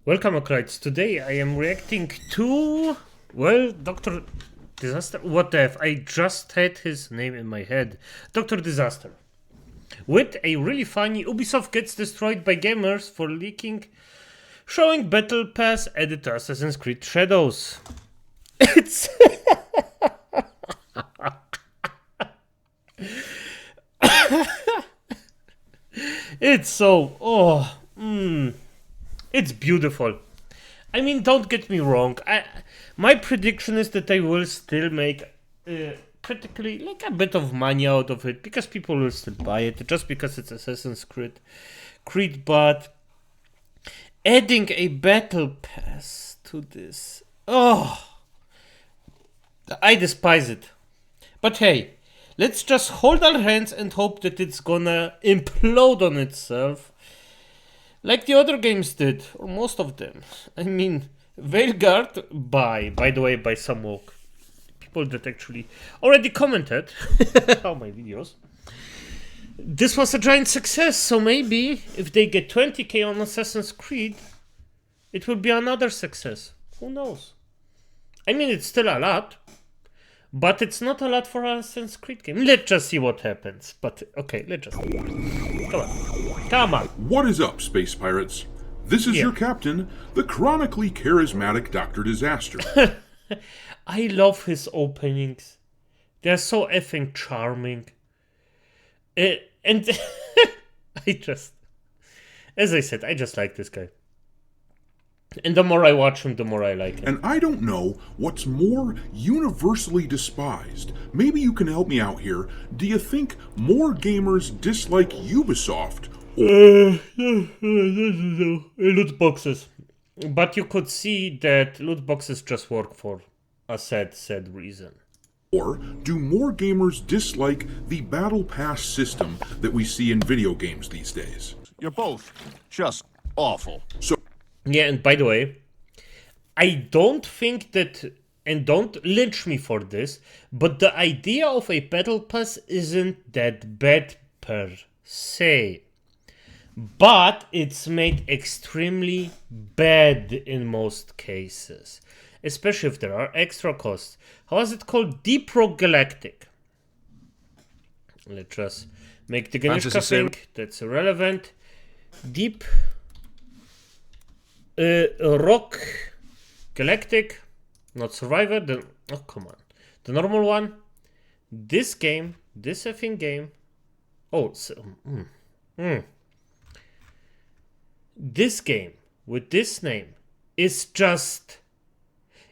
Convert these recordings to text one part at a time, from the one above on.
Welcome, Ocrites. Today I am reacting to, well, Dr. Disaster. What the F? I just had his name in my head. Dr. Disaster. With a really funny Ubisoft gets destroyed by gamers for leaking, showing Battle Pass added to Assassin's Creed Shadows. It's... it's so... it's beautiful. I mean, don't get me wrong. My prediction is that I will still make practically like a bit of money out of it because people will still buy it just because it's Assassin's Creed. But adding a battle pass to this, I despise it. But hey, let's just hold our hands and hope that it's gonna implode on itself. Like the other games did, or most of them. I mean, Veilguard by the way, by some people that actually already commented on my videos. This was a giant success, so maybe if they get 20k on Assassin's Creed, it will be another success. Who knows? I mean, it's still a lot, but it's not a lot for an Assassin's Creed game. Let's just see what happens. But okay, let's just... Come on. What is up, Space Pirates? This is your captain, the chronically charismatic Dr. Disaster. I love his openings. They're so effing charming. And as I said, I just like this guy. And the more I watch him, the more I like him. And I don't know what's more universally despised. Maybe you can help me out here. Do you think more gamers dislike Ubisoft? Loot boxes. But you could see that loot boxes just work for a sad reason. Or do more gamers dislike the Battle Pass system that we see in video games these days? You're both just awful. So, yeah, and by the way, I don't think that, and don't lynch me for this, but the idea of a battle pass isn't that bad per se. But it's made extremely bad in most cases, especially if there are extra costs. How is it called? Deep Rock Galactic. Let's just make the Ganishka think that's irrelevant. Deep Rock Galactic, not Survivor. Oh, come on. The normal one. This game, this effing game. Oh, so, This game with this name is just...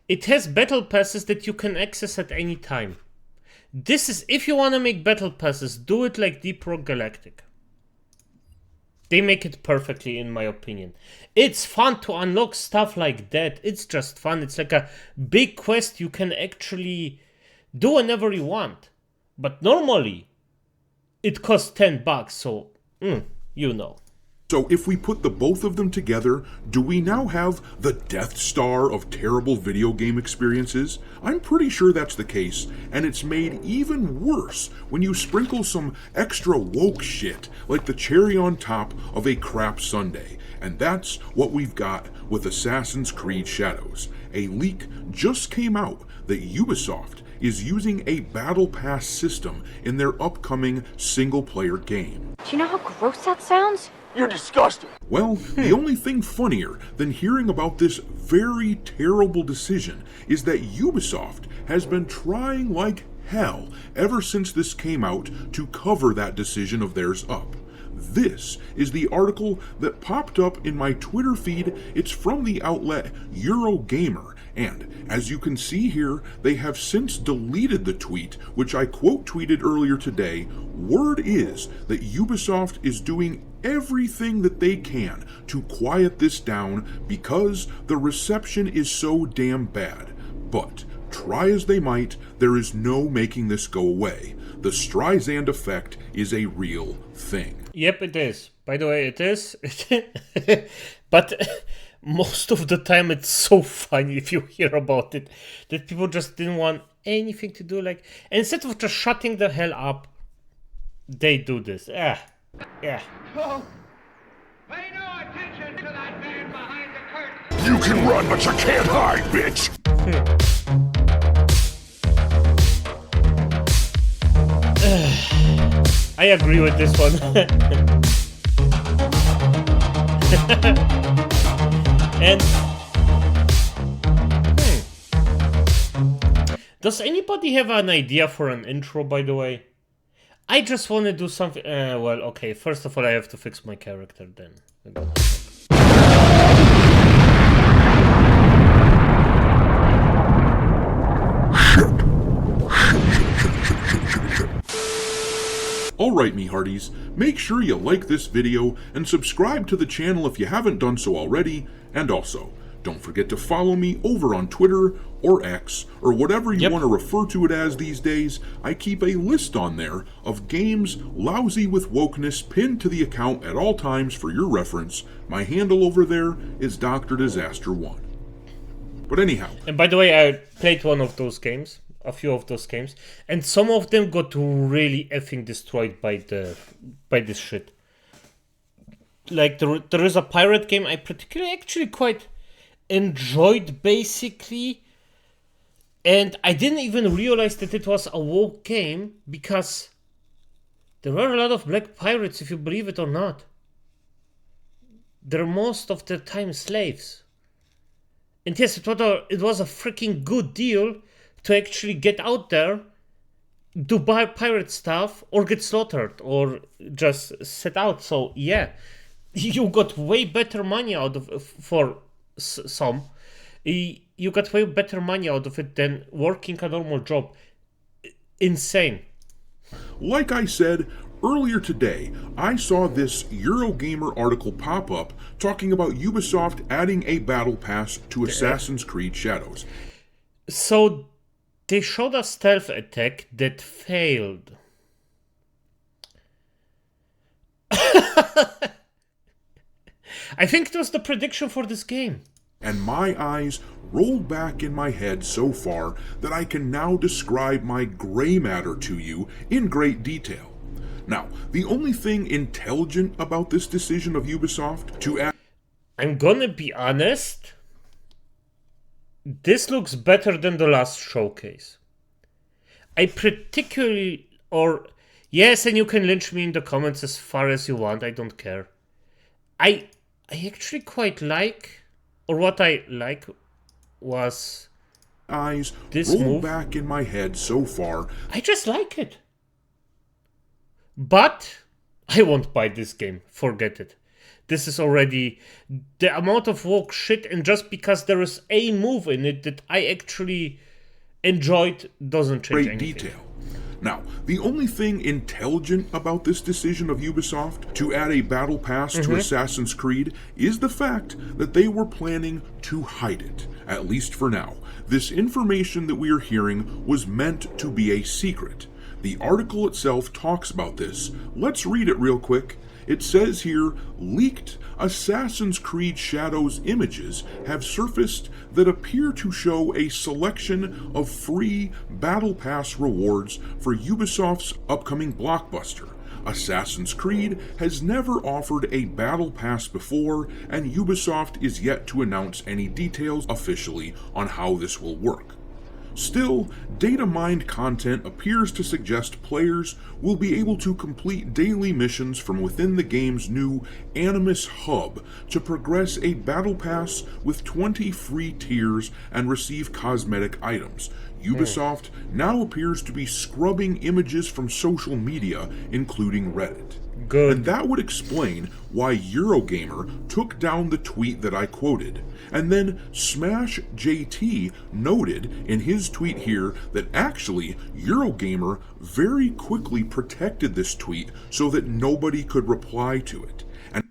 It has battle passes that you can access at any time. This is, if you want to make battle passes, do it like Deep Rock Galactic. They make it perfectly, in my opinion. It's fun to unlock stuff like that. It's just fun. It's like a big quest you can actually do whenever you want. But normally, it costs $10, so, you know. So if we put the both of them together, do we now have the Death Star of terrible video game experiences? I'm pretty sure that's the case, and it's made even worse when you sprinkle some extra woke shit like the cherry on top of a crap sundae. And that's what we've got with Assassin's Creed Shadows. A leak just came out that Ubisoft is using a Battle Pass system in their upcoming single-player game. Do you know how gross that sounds? You're disgusting. Well, the only thing funnier than hearing about this very terrible decision is that Ubisoft has been trying like hell ever since this came out to cover that decision of theirs up. This is the article that popped up in my Twitter feed. It's from the outlet Eurogamer, and as you can see here, they have since deleted the tweet, which I quote tweeted earlier today. Word is that Ubisoft is doing everything that they can to quiet this down because the reception is so damn bad. But try as they might, there is no making this go away. The Streisand effect is a real thing. Yep, it is. By the way, it is. But most of the time it's so funny if you hear about it that people just didn't want anything to do. Like, and instead of just shutting the hell up, they do this. Yeah. Oh, pay no attention to that man behind the curtain. You can run, but you can't hide, bitch! I agree with this one. And does anybody have an idea for an intro, by the way? I just want to do something. Well, okay. First of all, I have to fix my character. Then. Alright, me hearties, make sure you like this video and subscribe to the channel if you haven't done so already, and also, don't forget to follow me over on Twitter or X, or whatever you want to refer to it as these days. I keep a list on there of games lousy with wokeness pinned to the account at all times for your reference. My handle over there is Dr. Disaster 1. But anyhow. And by the way, I played one of those games. A few of those games, and some of them got really effing destroyed by this shit. Like there is a pirate game I particularly actually quite enjoyed, basically, and I didn't even realize that it was a woke game because there are a lot of black pirates, if you believe it or not. They're most of the time slaves, and yes, it was a freaking good deal to actually get out there, do pirate stuff, or get slaughtered, or just set out. So yeah, you got way better money out of for some. You got way better money out of it than working a normal job. Insane. Like I said, earlier today, I saw this Eurogamer article pop up talking about Ubisoft adding a battle pass to Assassin's Creed Shadows. So they showed a stealth attack that failed. I think it was the prediction for this game. And my eyes rolled back in my head so far that I can now describe my gray matter to you in great detail. Now, the only thing intelligent about this decision of Ubisoft to add... I'm gonna be honest. This looks better than the last showcase. I particularly, yes, and you can lynch me in the comments as far as you want, I don't care. I actually quite like, or what I like was eyes this roll move. Back in my head so far. I just like it. But I won't buy this game. Forget it. This is already the amount of woke shit, and just because there is a move in it that I actually enjoyed doesn't change Great anything. Detail. Now, the only thing intelligent about this decision of Ubisoft to add a battle pass to Assassin's Creed is the fact that they were planning to hide it, at least for now. This information that we are hearing was meant to be a secret. The article itself talks about this. Let's read it real quick. It says here, leaked Assassin's Creed Shadows images have surfaced that appear to show a selection of free Battle Pass rewards for Ubisoft's upcoming blockbuster. Assassin's Creed has never offered a Battle Pass before, and Ubisoft is yet to announce any details officially on how this will work. Still, data mined content appears to suggest players will be able to complete daily missions from within the game's new Animus hub to progress a battle pass with 20 free tiers and receive cosmetic items. Ubisoft now appears to be scrubbing images from social media, including Reddit. Good. And that would explain why Eurogamer took down the tweet that I quoted. And then Smash JT noted in his tweet here that actually Eurogamer very quickly protected this tweet so that nobody could reply to it. And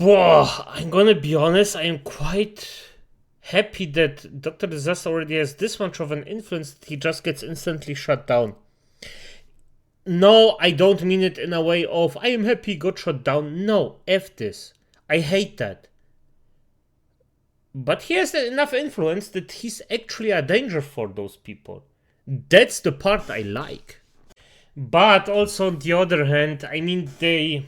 I'm gonna be honest, I am quite happy that Dr. Disaster already has this much of an influence that he just gets instantly shut down. No, I don't mean it in a way of, I am happy he got shut down. No, F this. I hate that. But he has enough influence that he's actually a danger for those people. That's the part I like. But also on the other hand, I mean, they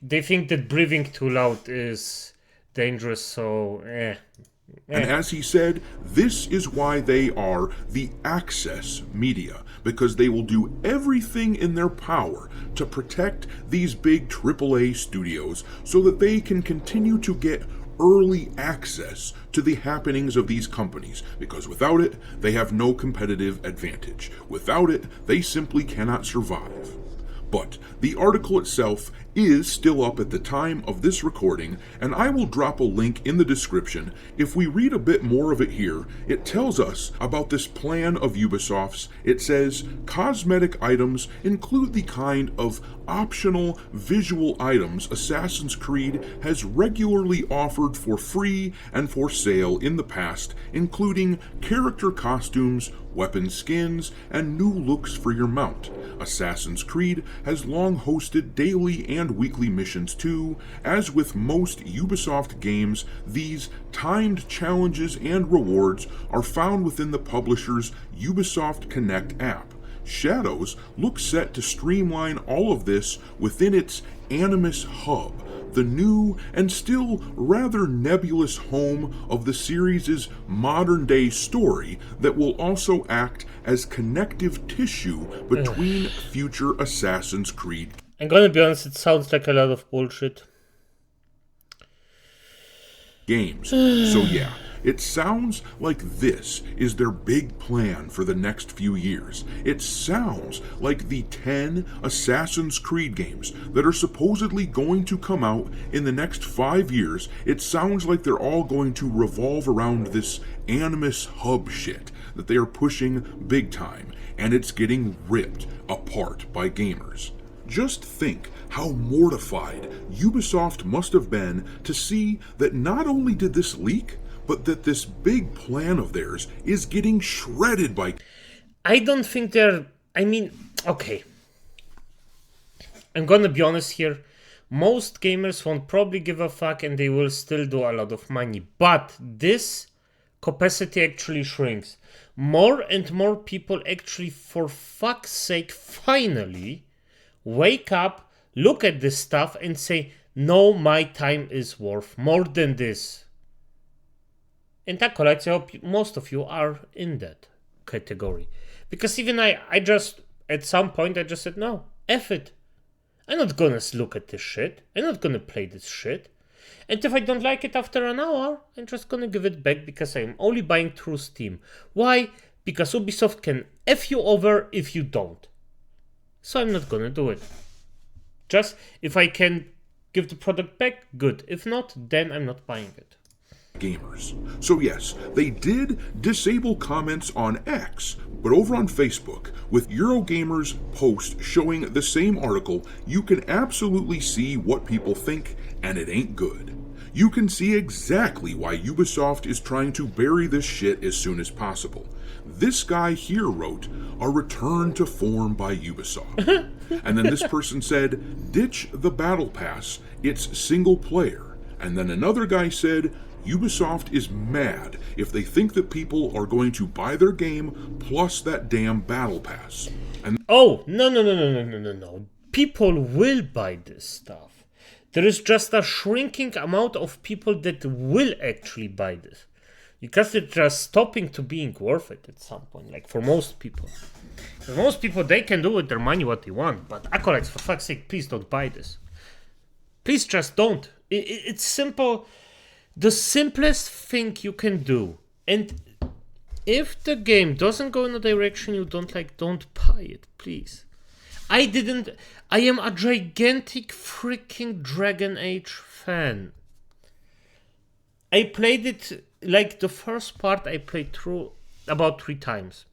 think that breathing too loud is dangerous, so And as he said, this is why they are the access media, because they will do everything in their power to protect these big AAA studios so that they can continue to get early access to the happenings of these companies, because without it, they have no competitive advantage. Without it, they simply cannot survive. But the article itself is still up at the time of this recording, and I will drop a link in the description. If we read a bit more of it here, it tells us about this plan of Ubisoft's. It says, cosmetic items include the kind of optional visual items Assassin's Creed has regularly offered for free and for sale in the past, including character costumes, weapon skins, and new looks for your mount. Assassin's Creed has long hosted daily and weekly missions too. As with most Ubisoft games, these timed challenges and rewards are found within the publisher's Ubisoft Connect app. Shadows looks set to streamline all of this within its Animus Hub, the new and still rather nebulous home of the series' modern-day story that will also act as connective tissue between future Assassin's Creed. I'm gonna be honest, it sounds like a lot of bullshit. Games. So yeah, it sounds like this is their big plan for the next few years. It sounds like the 10 Assassin's Creed games that are supposedly going to come out in the next 5 years. It sounds like they're all going to revolve around this Animus Hub shit that they are pushing big time, and it's getting ripped apart by gamers. Just think how mortified Ubisoft must have been to see that not only did this leak, but that this big plan of theirs is getting shredded by... I don't think okay. I'm gonna be honest here. Most gamers won't probably give a fuck and they will still do a lot of money. But this capacity actually shrinks. More and more people actually, for fuck's sake, finally wake up, look at this stuff and say, no, my time is worth more than this. And acolytes, I hope most of you are in that category. Because even I just, at some point, I just said, no, F it. I'm not gonna look at this shit. I'm not gonna play this shit. And if I don't like it after an hour, I'm just gonna give it back because I'm only buying through Steam. Why? Because Ubisoft can F you over if you don't. So I'm not gonna do it. Just if I can give the product back, good. If not, then I'm not buying it. Gamers. So yes, they did disable comments on X, but over on Facebook, with Eurogamer's post showing the same article, you can absolutely see what people think, and it ain't good. You can see exactly why Ubisoft is trying to bury this shit as soon as possible. This guy here wrote, a return to form by Ubisoft. And then this person said, ditch the battle pass, it's single player. And then another guy said, Ubisoft is mad if they think that people are going to buy their game plus that damn battle pass. And No. People will buy this stuff. There is just a shrinking amount of people that will actually buy this. Because it's just stopping to being worth it at some point, like for most people. For most people, they can do with their money what they want, but acolytes, for fuck's sake, please don't buy this. Please just don't. It's simple. The simplest thing you can do. And if the game doesn't go in a direction you don't like, don't buy it, please. I am a gigantic freaking Dragon Age fan. I played it, like the first part I played through about 3 times.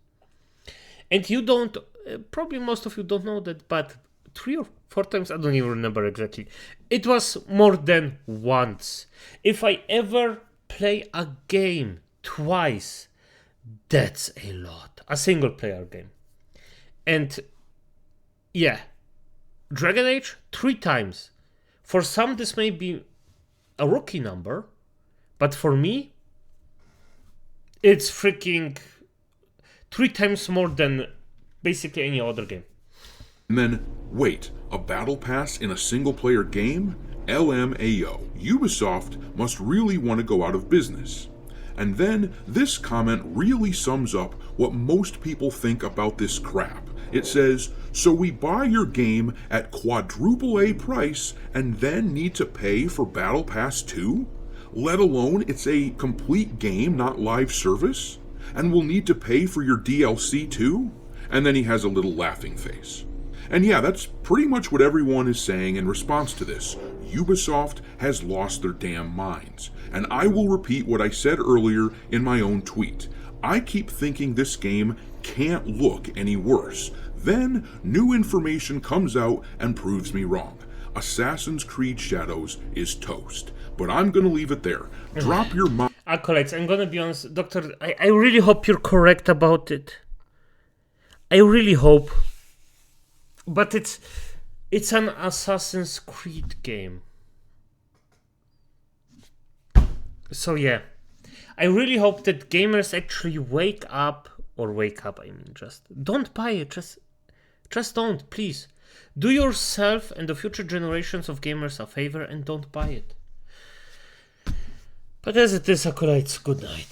And you don't, probably most of you don't know that, but 3 or 4 times, I don't even remember exactly. It was more than once. If I ever play a game twice, that's a lot. A single player game. And yeah, Dragon Age 3 times. For some this may be a rookie number, but for me, it's freaking 3 times more than basically any other game. then, wait, a battle pass in a single player game? LMAO. Ubisoft must really want to go out of business. And then this comment really sums up what most people think about this crap. It says, so we buy your game at quadruple A price and then need to pay for Battle Pass 2? Let alone it's a complete game, not live service? And we'll need to pay for your DLC too? And then he has a little laughing face. And yeah, that's pretty much what everyone is saying in response to this. Ubisoft has lost their damn minds. And I will repeat what I said earlier in my own tweet. I keep thinking this game can't look any worse. Then, new information comes out and proves me wrong. Assassin's Creed Shadows is toast. But I'm gonna leave it there. Drop your mind. Acolytes, I'm gonna be honest, Doctor, I really hope you're correct about it. I really hope. But it's an Assassin's Creed game. So yeah. I really hope that gamers actually wake up, I mean, just don't buy it, just don't, please. Do yourself and the future generations of gamers a favor and don't buy it. But as it is, Acolytes, good night.